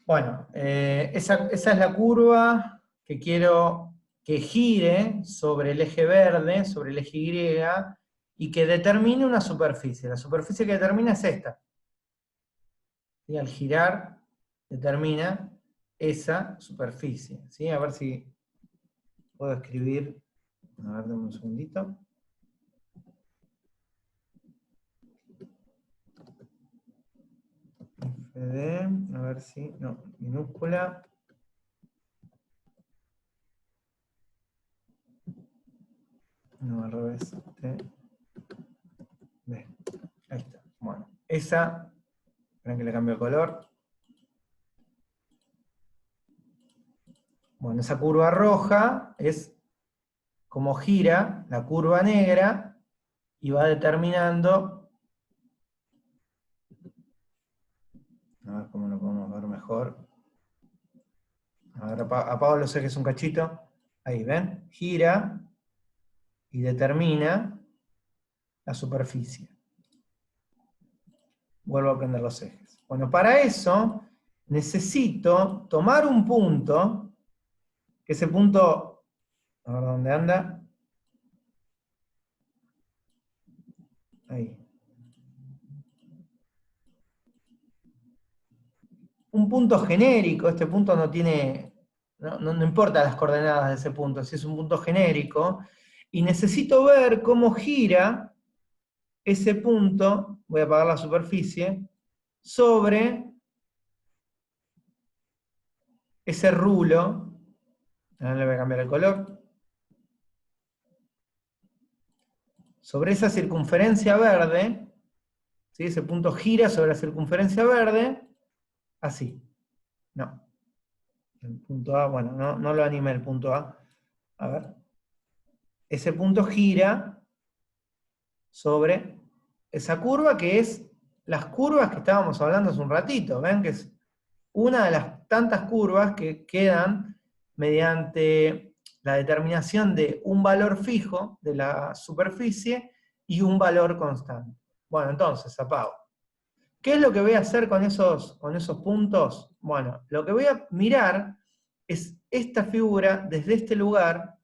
Bueno, esa es la curva que quiero que gire sobre el eje verde, sobre el eje Y, y que determine una superficie. La superficie que determina es esta. Y al girar, determina esa superficie. ¿Sí? A ver si puedo escribir. A ver, dame un segundito. FD, a ver si, no, minúscula. No, al revés. B. Ahí está. Bueno, esa, esperen que le cambio el color. Bueno, esa curva roja es como gira la curva negra y va determinando, a ver cómo lo podemos ver mejor. A ver, apago los ejes un cachito. Ahí, ¿ven? Gira y determina la superficie. Vuelvo a prender los ejes. Bueno, para eso necesito tomar un punto, que ese punto, a ver dónde anda. Ahí. Un punto genérico, este punto no tiene, no importa las coordenadas de ese punto, si es un punto genérico, y necesito ver cómo gira ese punto, voy a apagar la superficie, sobre ese rulo, ahora le voy a cambiar el color, sobre esa circunferencia verde, ¿sí? Ese punto gira sobre la circunferencia verde, así. No. El punto A, bueno, no lo animé el punto A. A ver. Ese punto gira sobre esa curva que es las curvas que estábamos hablando hace un ratito. ¿Ven? Que es una de las tantas curvas que quedan mediante la determinación de un valor fijo de la superficie y un valor constante. Bueno, entonces, apago. ¿Qué es lo que voy a hacer con esos puntos? Bueno, lo que voy a mirar es esta figura desde este lugar,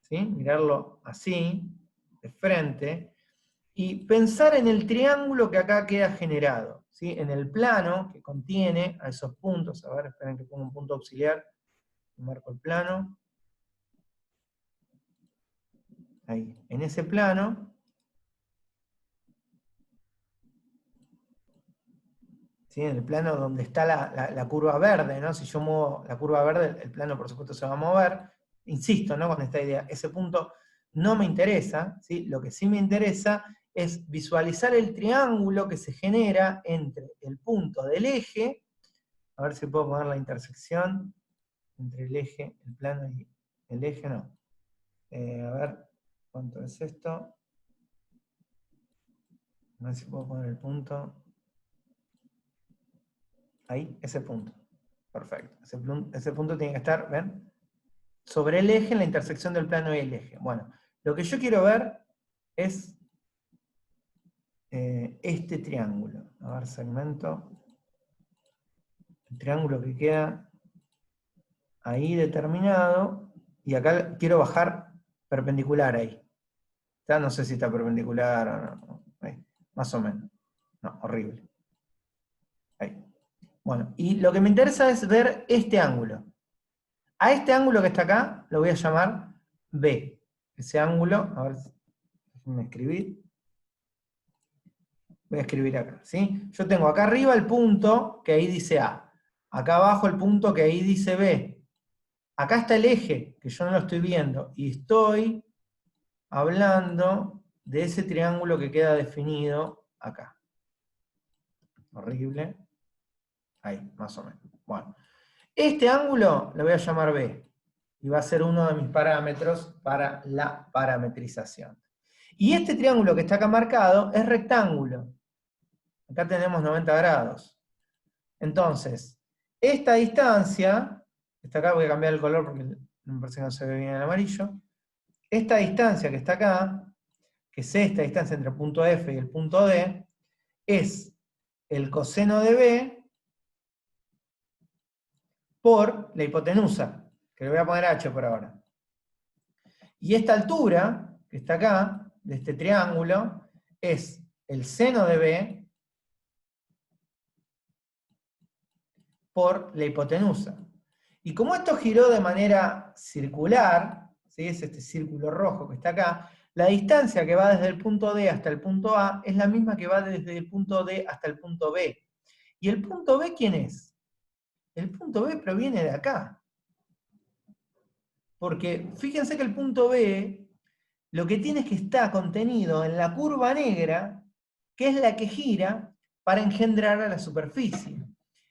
¿sí? Mirarlo así, de frente, y pensar en el triángulo que acá queda generado, ¿sí? En el plano que contiene a esos puntos. A ver, esperen que ponga un punto auxiliar, marco el plano. Ahí, en ese plano, ¿sí? En el plano donde está la curva verde, ¿no? Si yo muevo la curva verde, el plano por supuesto se va a mover. Insisto, ¿no? Con esta idea, ese punto no me interesa, ¿sí? Lo que sí me interesa es visualizar el triángulo que se genera entre el punto del eje, a ver si puedo poner la intersección entre el eje, el plano y el eje, no. A ver, ¿cuánto es esto? A ver si puedo poner el punto. Ahí, ese punto. Perfecto. Ese punto tiene que estar, ¿ven? Sobre el eje, en la intersección del plano y el eje. Bueno, lo que yo quiero ver es este triángulo. A ver, segmento. El triángulo que queda ahí determinado. Y acá quiero bajar perpendicular ahí. Ya no sé si está perpendicular o no. Ahí, más o menos. No, horrible. Ahí. Bueno, y lo que me interesa es ver este ángulo. A este ángulo que está acá lo voy a llamar B. Ese ángulo, a ver, déjenme escribir. Voy a escribir acá, ¿sí? Yo tengo acá arriba el punto que ahí dice A. Acá abajo el punto que ahí dice B. Acá está el eje, que yo no lo estoy viendo. Y estoy hablando de ese triángulo que queda definido acá. Horrible. Ahí, más o menos. Bueno. Este ángulo lo voy a llamar B. Y va a ser uno de mis parámetros para la parametrización. Y este triángulo que está acá marcado es rectángulo. Acá tenemos 90 grados. Entonces, esta distancia, acá voy a cambiar el color porque me parece que no se ve bien el amarillo. Esta distancia que está acá, que es esta distancia entre el punto F y el punto D, es el coseno de B por la hipotenusa, que le voy a poner h por ahora. Y esta altura, que está acá, de este triángulo, es el seno de B por la hipotenusa. Y como esto giró de manera circular, ¿sí? Es este círculo rojo que está acá, la distancia que va desde el punto D hasta el punto A es la misma que va desde el punto D hasta el punto B. ¿Y el punto B quién es? El punto B proviene de acá. Porque fíjense que el punto B lo que tiene es que está contenido en la curva negra, que es la que gira para engendrar a la superficie.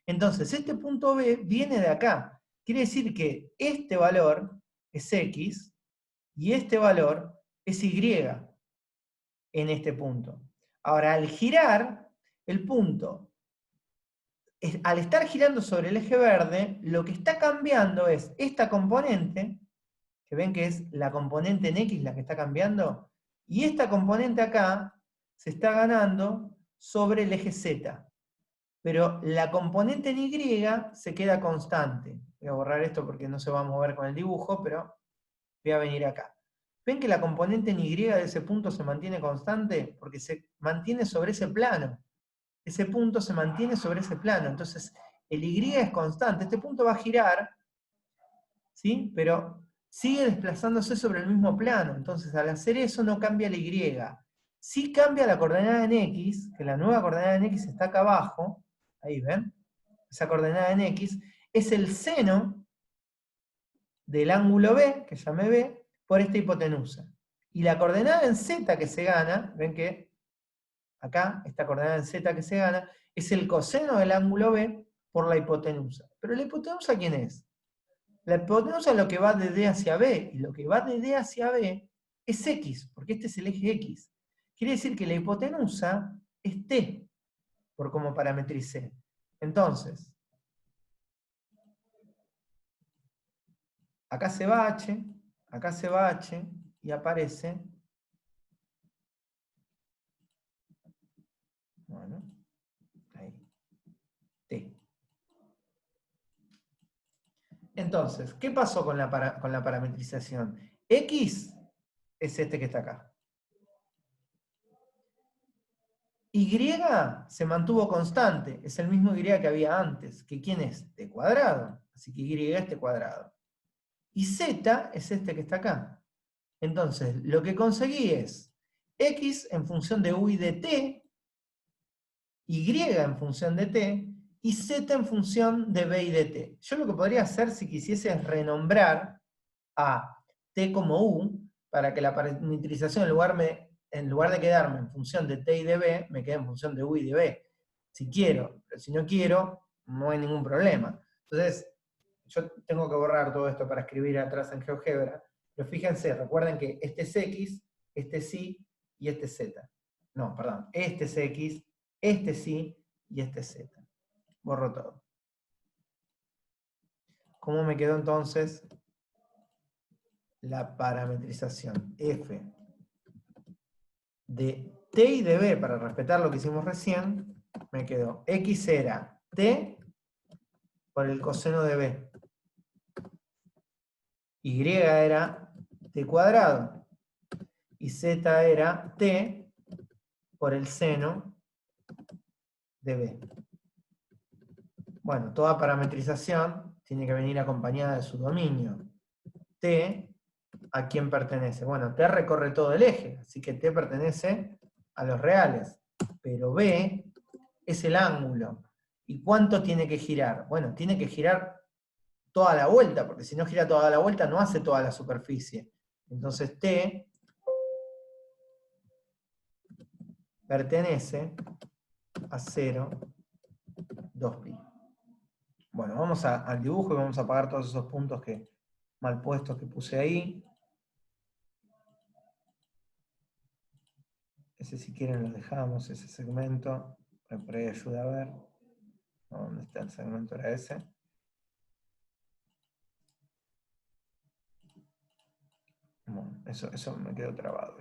Entonces, este punto B viene de acá. Quiere decir que este valor es X y este valor es Y en este punto. Ahora, al girar, el punto, al estar girando sobre el eje verde, lo que está cambiando es esta componente, que ven que es la componente en X la que está cambiando, y esta componente acá se está ganando sobre el eje Z. Pero la componente en Y se queda constante. Voy a borrar esto porque no se va a mover con el dibujo, pero voy a venir acá. ¿Ven que la componente en Y de ese punto se mantiene constante? Porque se mantiene sobre ese plano. Ese punto se mantiene sobre ese plano. Entonces, el Y es constante. Este punto va a girar, ¿sí? Pero sigue desplazándose sobre el mismo plano. Entonces, al hacer eso no cambia la Y. Sí cambia la coordenada en X, que la nueva coordenada en X está acá abajo. Ahí ven. Esa coordenada en X es el seno del ángulo B, que llamé B, por esta hipotenusa. Y la coordenada en Z que se gana, ven que acá, esta coordenada en Z que se gana, es el coseno del ángulo B por la hipotenusa. Pero la hipotenusa, ¿quién es? La hipotenusa es lo que va de D hacia B, y lo que va de D hacia B es X, porque este es el eje X. Quiere decir que la hipotenusa es T, por como parametricé. Entonces, acá se va H, acá se va H, y aparece, bueno, ahí, T. Entonces, ¿qué pasó con la parametrización? X es este que está acá. Y se mantuvo constante, es el mismo Y que había antes, que ¿quién es? T cuadrado, así que Y es T cuadrado. Y Z es este que está acá. Entonces, lo que conseguí es X en función de U y de T, Y en función de T, y Z en función de B y de T. Yo lo que podría hacer si quisiese es renombrar a T como U, para que la parametrización en lugar de quedarme en función de T y de B, me quede en función de U y de B. Si quiero, pero si no quiero, no hay ningún problema. Entonces, yo tengo que borrar todo esto para escribir atrás en GeoGebra, pero fíjense, recuerden que este es X, este es Y y este es Z. No, perdón, este es X, este es Y y este es Z. Borro todo. ¿Cómo me quedó entonces la parametrización? F de T y de B, para respetar lo que hicimos recién, me quedó X era T por el coseno de B. Y era T cuadrado. Y Z era T por el seno de B. Bueno, toda parametrización tiene que venir acompañada de su dominio. T, ¿a quién pertenece? Bueno, T recorre todo el eje, así que T pertenece a los reales. Pero B es el ángulo. ¿Y cuánto tiene que girar? Bueno, tiene que girar toda la vuelta, porque si no gira toda la vuelta no hace toda la superficie. Entonces T pertenece a 0, 2pi. Bueno, vamos al dibujo y vamos a apagar todos esos puntos mal puestos que puse ahí. Ese si quieren lo dejamos, ese segmento. Por ahí ayuda a ver. ¿Dónde está el segmento? Era ese. Bueno, eso me quedó trabado.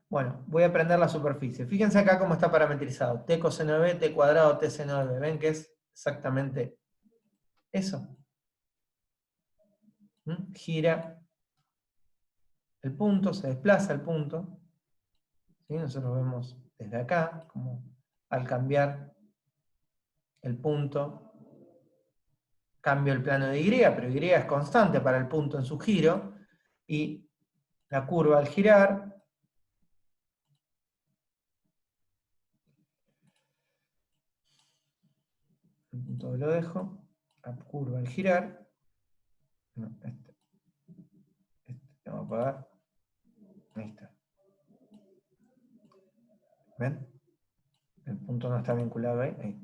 Bueno, voy a prender la superficie. Fíjense acá cómo está parametrizado. T coseno de B, T cuadrado, T seno de B. ¿Ven que es exactamente eso? gira el punto, se desplaza el punto. ¿Sí? Nosotros vemos desde acá, como al cambiar el punto, cambio el plano de Y, pero Y es constante para el punto en su giro, y la curva al girar, el punto lo dejo, la curva al girar, no, este vamos a apagar, ahí está. ¿Ven? El punto no está vinculado ahí, ahí.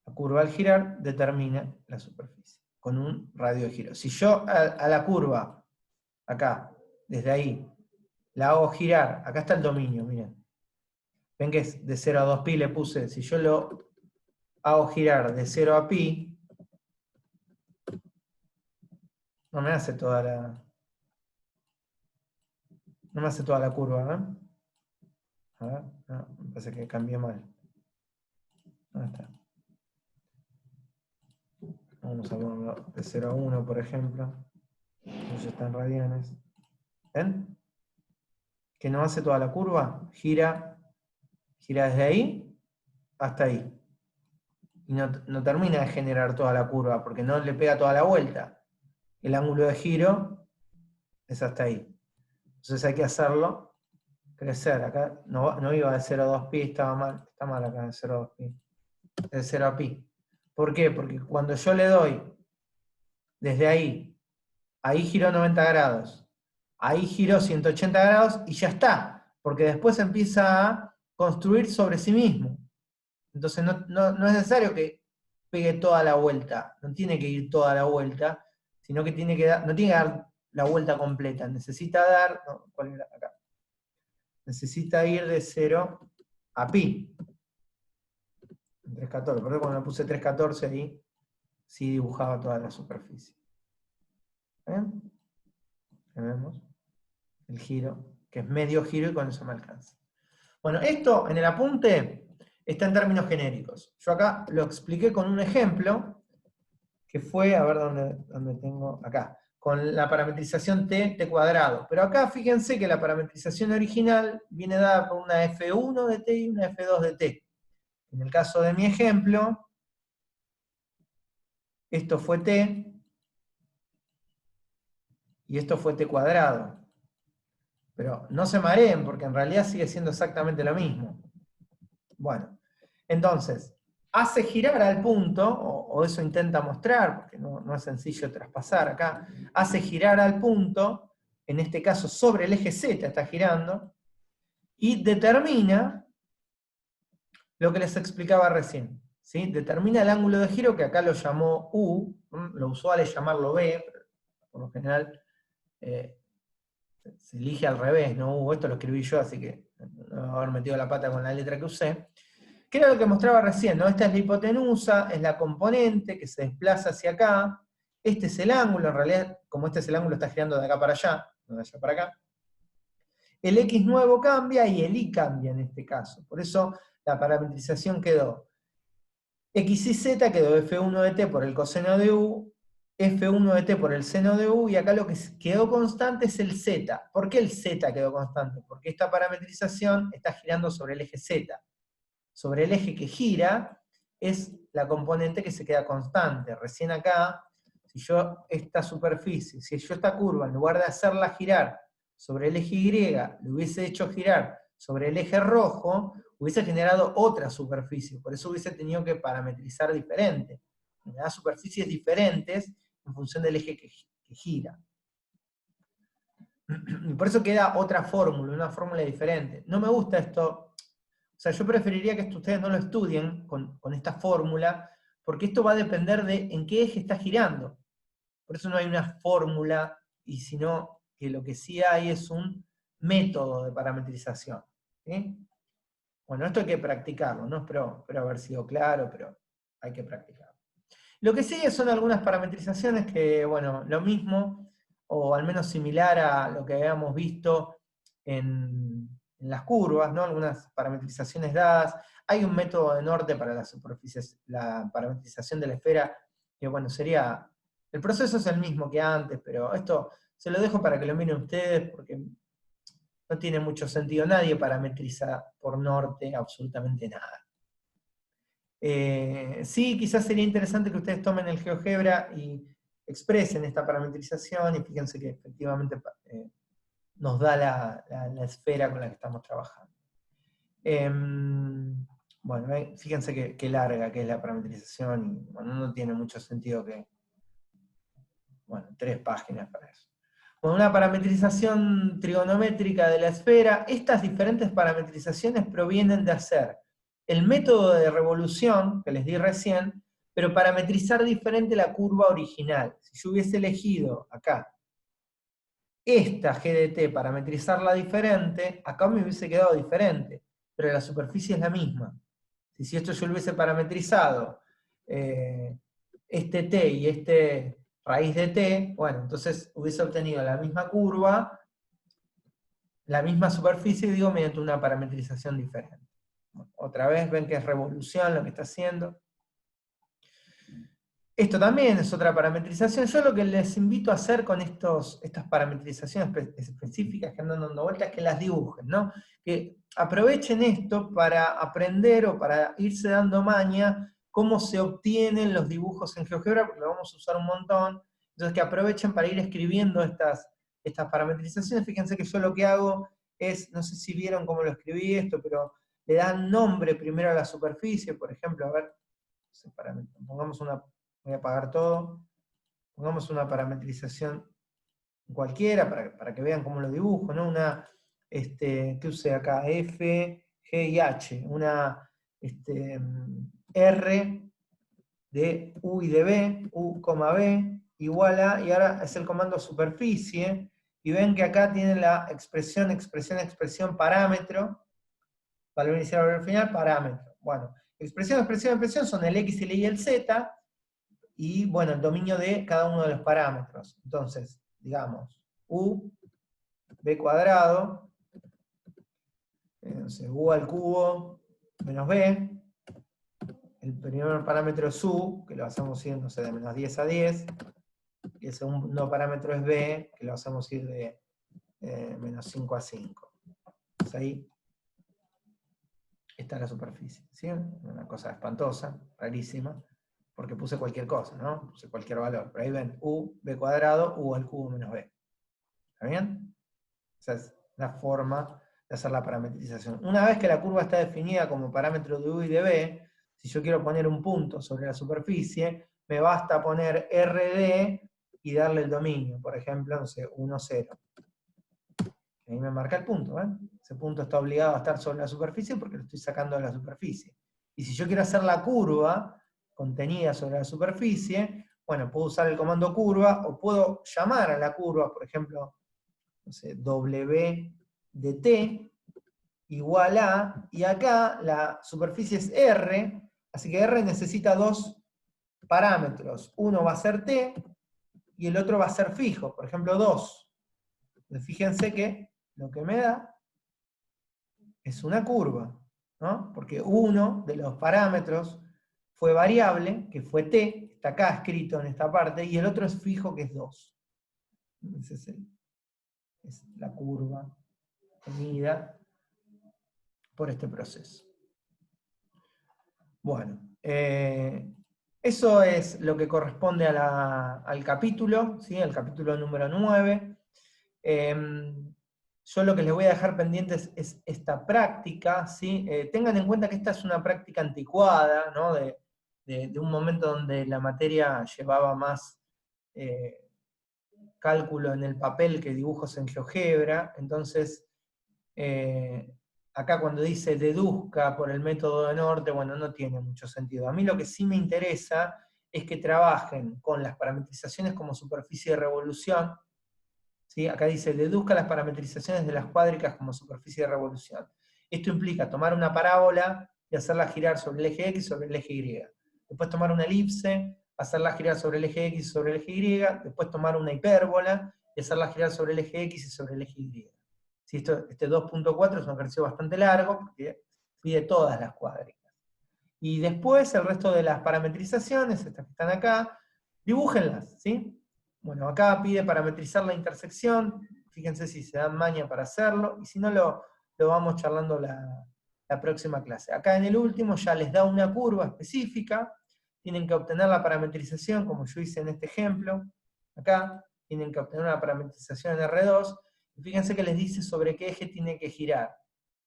La curva al girar determina la superficie, con un radio de giro. Si yo a la curva, acá, desde ahí, la hago girar, acá está el dominio, miren. Ven que es de 0 a 2pi, le puse, si yo lo hago girar de 0 a pi, no me hace toda la... No me hace toda la curva, ¿eh? A ver, no, me parece que cambié mal. ¿Dónde está? Vamos a ponerlo de 0 a 1, por ejemplo. Entonces está en radianes. ¿Ven? Que no hace toda la curva, gira desde ahí hasta ahí. Y no termina de generar toda la curva, porque no le pega toda la vuelta. El ángulo de giro es hasta ahí. Entonces hay que hacerlo crecer. Acá no iba de 0 a 2pi, estaba mal. Está mal acá de 0 a 2pi. De 0 a pi. ¿Por qué? Porque cuando yo le doy desde ahí giró 90 grados. Ahí giró 180 grados y ya está. Porque después empieza a construir sobre sí mismo. Entonces no es necesario que pegue toda la vuelta. No tiene que ir toda la vuelta, sino que tiene que dar, no tiene que dar la vuelta completa. Necesita dar, no, ¿cuál era? Acá. Necesita ir de 0 a pi. En 314. Por eso cuando le puse 314 ahí, sí dibujaba toda la superficie. ¿Ven? Ahí vemos el giro, que es medio giro y con eso me alcanza. Bueno, esto en el apunte está en términos genéricos. Yo acá lo expliqué con un ejemplo, que fue, a ver dónde tengo, acá, con la parametrización t cuadrado. Pero acá fíjense que la parametrización original viene dada por una f1 de t y una f2 de t. En el caso de mi ejemplo, esto fue t, y esto fue t cuadrado. Pero no se mareen, porque en realidad sigue siendo exactamente lo mismo. Bueno, entonces, hace girar al punto, o eso intenta mostrar, porque no es sencillo traspasar acá, hace girar al punto, en este caso sobre el eje Z está girando, y determina lo que les explicaba recién. ¿Sí? Determina el ángulo de giro, que acá lo llamó U, lo usual es llamarlo B, pero por lo general se elige al revés, ¿no? U, esto lo escribí yo, así que no voy a haber metido la pata con la letra que usé. Que era lo que mostraba recién, ¿no? Esta es la hipotenusa, es la componente que se desplaza hacia acá. Este es el ángulo, en realidad, como este es el ángulo, está girando de acá para allá, no de allá para acá. El X nuevo cambia y el Y cambia en este caso. Por eso la parametrización quedó X y Z quedó F1 de t por el coseno de U, F1 de t por el seno de U, y acá lo que quedó constante es el Z. ¿Por qué el Z quedó constante? Porque esta parametrización está girando sobre el eje Z. Sobre el eje que gira es la componente que se queda constante. Recién acá, si yo esta superficie, si yo esta curva, en lugar de hacerla girar sobre el eje Y, lo hubiese hecho girar sobre el eje rojo, hubiese generado otra superficie. Por eso hubiese tenido que parametrizar diferente. Generar superficies diferentes en función del eje que gira. Y por eso queda otra fórmula, una fórmula diferente. No me gusta esto. O sea, yo preferiría que ustedes no lo estudien con esta fórmula, porque esto va a depender de en qué eje está girando. Por eso no hay una fórmula, y sino que lo que sí hay es un método de parametrización. ¿Sí? Bueno, esto hay que practicarlo, no espero haber sido claro, pero hay que practicarlo. Lo que sigue son algunas parametrizaciones que, bueno, lo mismo, o al menos similar a lo que habíamos visto en las curvas, ¿no? Algunas parametrizaciones dadas. Hay un método de norte para las superficies, la parametrización de la esfera, que bueno, sería El proceso es el mismo que antes, pero esto se lo dejo para que lo miren ustedes, porque no tiene mucho sentido. Nadie parametriza por norte absolutamente nada. Sí, quizás sería interesante que ustedes tomen el GeoGebra y expresen esta parametrización, y fíjense que efectivamente nos da la esfera con la que estamos trabajando. Bueno, fíjense qué larga que es la parametrización, y bueno, no tiene mucho sentido que... Bueno, 3 páginas para eso. Bueno, una parametrización trigonométrica de la esfera. Estas diferentes parametrizaciones provienen de hacer el método de revolución, que les di recién, pero parametrizar diferente la curva original. Si yo hubiese elegido acá esta GDT, parametrizarla diferente, acá me hubiese quedado diferente, pero la superficie es la misma. Si esto yo lo hubiese parametrizado, este t y este raíz de t, bueno, entonces hubiese obtenido la misma curva, la misma superficie, digo, mediante una parametrización diferente. Bueno, otra vez ven que es revolución lo que está haciendo. Esto también es otra parametrización. Yo lo que les invito a hacer con estas parametrizaciones específicas que andan dando vueltas es que las dibujen, ¿no? Que aprovechen esto para aprender o para irse dando maña cómo se obtienen los dibujos en GeoGebra, porque lo vamos a usar un montón. Entonces que aprovechen para ir escribiendo estas parametrizaciones. Fíjense que yo lo que hago es, no sé si vieron cómo lo escribí esto, pero le dan nombre primero a la superficie, por ejemplo, a ver, pongamos una... Voy a apagar todo. Pongamos una parametrización cualquiera para que vean cómo lo dibujo, ¿no? ¿Qué usé acá? F, G y H. Una R de U y de B, U, B, igual a, y ahora es el comando superficie, y ven que acá tienen la expresión, parámetro, valor inicial, valor final, parámetro. Bueno, expresión son el X, el Y y el Z, y bueno, el dominio de cada uno de los parámetros. Entonces, digamos, u, b cuadrado, u al cubo menos b, el primer parámetro es u, que lo hacemos ir, no sé, de menos 10 a 10, y el segundo parámetro es b, que lo hacemos ir de menos 5 a 5. Entonces ahí está la superficie, ¿sí? Una cosa espantosa, rarísima, porque puse cualquier cosa, ¿no? Puse cualquier valor. Pero ahí ven, u, b cuadrado, u al cubo menos b. ¿Está bien? Esa es la forma de hacer la parametrización. Una vez que la curva está definida como parámetro de u y de b, si yo quiero poner un punto sobre la superficie, me basta poner RD y darle el dominio. Por ejemplo, no sé, 1, 0. Ahí me marca el punto, ¿ven? Ese punto está obligado a estar sobre la superficie porque lo estoy sacando de la superficie. Y si yo quiero hacer la curva contenida sobre la superficie, bueno, puedo usar el comando curva, o puedo llamar a la curva, por ejemplo, no sé, W de t igual a, y acá la superficie es R, así que R necesita 2 parámetros. Uno va a ser t, y el otro va a ser fijo, por ejemplo 2. Entonces, fíjense que lo que me da es una curva, ¿no? Porque uno de los parámetros fue variable, que fue t, está acá escrito en esta parte, y el otro es fijo, que es 2. Esa es la curva medida por este proceso. Bueno, eso es lo que corresponde al capítulo, ¿sí? El capítulo número 9. Yo lo que les voy a dejar pendientes es esta práctica, ¿sí? Tengan en cuenta que esta es una práctica anticuada, ¿no? De un momento donde la materia llevaba más cálculo en el papel que dibujos en GeoGebra. Entonces, acá cuando dice deduzca por el método de norte, bueno, no tiene mucho sentido. A mí lo que sí me interesa es que trabajen con las parametrizaciones como superficie de revolución. ¿Sí? Acá dice, deduzca las parametrizaciones de las cuádricas como superficie de revolución. Esto implica tomar una parábola y hacerla girar sobre el eje X y sobre el eje Y. Después tomar una elipse, hacerla girar sobre el eje X y sobre el eje Y. Después tomar una hipérbola y hacerla girar sobre el eje X y sobre el eje Y. ¿Sí? Este 2.4 es un ejercicio bastante largo porque pide todas las cuádricas. Y después el resto de las parametrizaciones, estas que están acá, Dibújenlas, ¿sí? Bueno, acá pide parametrizar la intersección, fíjense si se dan maña para hacerlo, y si no lo vamos charlando la próxima clase. Acá en el último ya les da una curva específica, tienen que obtener la parametrización, como yo hice en este ejemplo, acá, tienen que obtener una parametrización en R2, y fíjense que les dice sobre qué eje tiene que girar.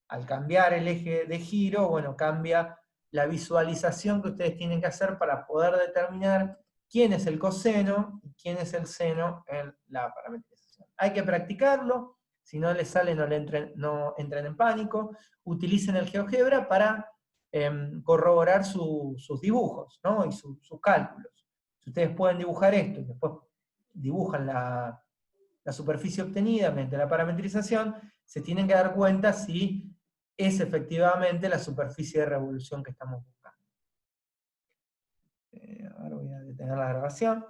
Al cambiar el eje de giro, bueno, cambia la visualización que ustedes tienen que hacer para poder determinar quién es el coseno y quién es el seno en la parametrización. Hay que practicarlo, si no les sale no entren en pánico, utilicen el GeoGebra para corroborar sus dibujos, ¿no? Y sus cálculos. Si ustedes pueden dibujar esto y después dibujan la superficie obtenida mediante la parametrización, se tienen que dar cuenta si es efectivamente la superficie de revolución que estamos buscando. Ahora voy a detener la grabación.